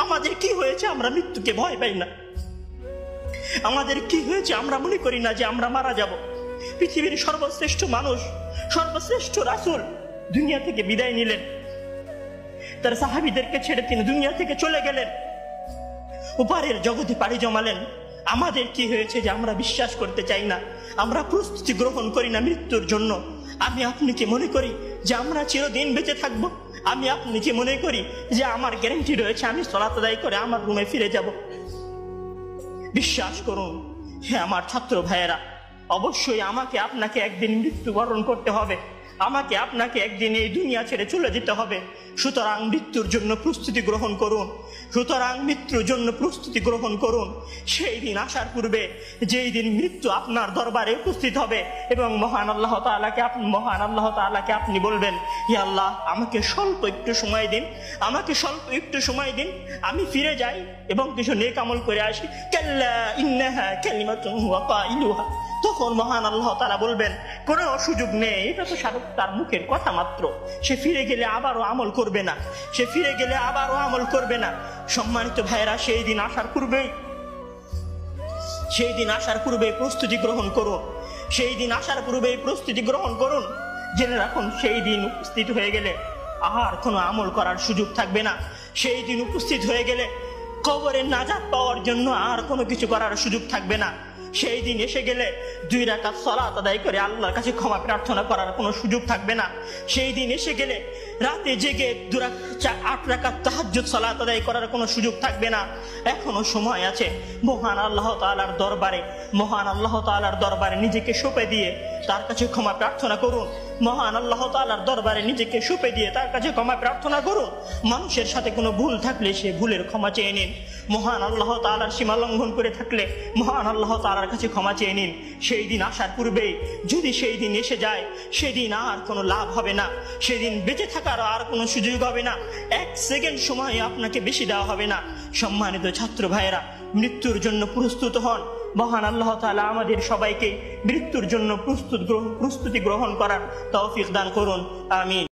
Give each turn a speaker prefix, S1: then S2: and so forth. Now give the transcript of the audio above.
S1: আমাদের কি হয়েছে আমরা মৃত্যুকে ভয় পাই না? আমাদের কি হয়েছে আমরা মনে করি না যে আমরা মারা যাব? পৃথিবীর সর্বশ্রেষ্ঠ মানুষ, সর্বশ্রেষ্ঠ রাসূল দুনিয়া থেকে বিদায় নিলেন, তার সাহাবীদেরকে ছেড়ে তিনি দুনিয়া থেকে চলে গেলেন, উপরের জগতে পাড়ি জমালেন। আমাদের কি হয়েছে যে আমরা বিশ্বাস করতে চাই না, আমরা প্রস্তুতি গ্রহণ করি না মৃত্যুর জন্য? আমি আপনি কি মনে করি যে আমরা চিরদিন বেঁচে থাকব? আমি আপনি কি মনে করি যে আমার গ্যারান্টি রয়েছে আমি সালাত আদায় করে আমার রুমে ফিরে যাব? বিশ্বাস করুন হে আমার ছাত্র ভাইয়েরা, অবশ্যই আমাকে আপনাকে একদিন মৃত্যুবরণ করতে হবে, আমাকে আপনাকে একদিন এই দুনিয়া ছেড়ে চলে যেতে হবে। সুতরাং মৃত্যুর জন্য প্রস্তুতি গ্রহণ করুন, সুতরাং মৃত্যুর জন্য প্রস্তুতি গ্রহণ করুন। সেই দিন আসার পূর্বে, যেই দিন মৃত্যু আপনার দরবারে উপস্থিত হবে এবং মহান আল্লাহ তাআলাকে আপনি বলবেন, হে আল্লাহ, আমাকে স্বল্প একটু সময় দিন, আমাকে স্বল্প একটু সময় দিন, আমি ফিরে যাই এবং কিছু নেক আমল করে আসি। কাল্লা ইন্নাহা কালিমাতুন হুয়া কাইলুহা। তখন মহান আল্লাহ তাআলা বলবেন, কোনো সুযোগ নেই, এটা তো তার মুখের কথা মাত্র, সে ফিরে গেলে আবারও আমল করবে না, সে ফিরে গেলে আবারও আমল করবে না। সম্মানিত ভাইরা, সেই দিন আসার পূর্বেই প্রস্তুতি গ্রহণ করুন, সেই দিন আসার পূর্বেই প্রস্তুতি গ্রহণ করুন। জেনে রাখুন, সেই দিন উপস্থিত হয়ে গেলে আর কোনো আমল করার সুযোগ থাকবে না। সেই দিন উপস্থিত হয়ে গেলে কবরের নাজাত পাওয়ার জন্য আর কোনো কিছু করার সুযোগ থাকবে না। সেই দিন এসে গেলে 2 রাকাত সালাত আদায় করে আল্লাহর কাছে ক্ষমা প্রার্থনা করার কোনো সুযোগ থাকবে না। সেই দিন এসে গেলে রাতে জেগে 8 রাকাত তাহাজ্জুদ সালাত আদায় করার কোনো সুযোগ থাকবে না। এখনো সময় আছে। মহান আল্লাহ তাআলার দরবারে নিজেকে সঁপে দিয়ে তার কাছে ক্ষমা প্রার্থনা করুন। মহান আল্লাহ তাআলার দরবারে নিজেকে সঁপে দিয়ে তার কাছে ক্ষমা প্রার্থনা করুন। মানুষের সাথে কোনো ভুল থাকলে সে ভুলের ক্ষমা চেয়ে নিন। মহান আল্লাহ তাআলার সীমা লঙ্ঘন করে থাকলে মহান আল্লাহ তাআলার কাছে ক্ষমা চেয়ে নিন। সেই দিন আসার পূর্বেই যদি সেই দিন এসে যায়, সেদিন আর কোনো লাভ হবে না, সেদিন বেঁচে থাকার আর কোনো সুযোগ হবে না, 1 সেকেন্ড সময় আপনাকে বেশি দেওয়া হবে না। সম্মানিত ছাত্র ভাইয়েরা, মৃত্যুর জন্য প্রস্তুত হন। মহান আল্লাহ তাআলা আমাদের সবাইকে মৃত্যুর জন্য প্রস্তুতি গ্রহণ করার তৌফিক দান করুন। আমিন।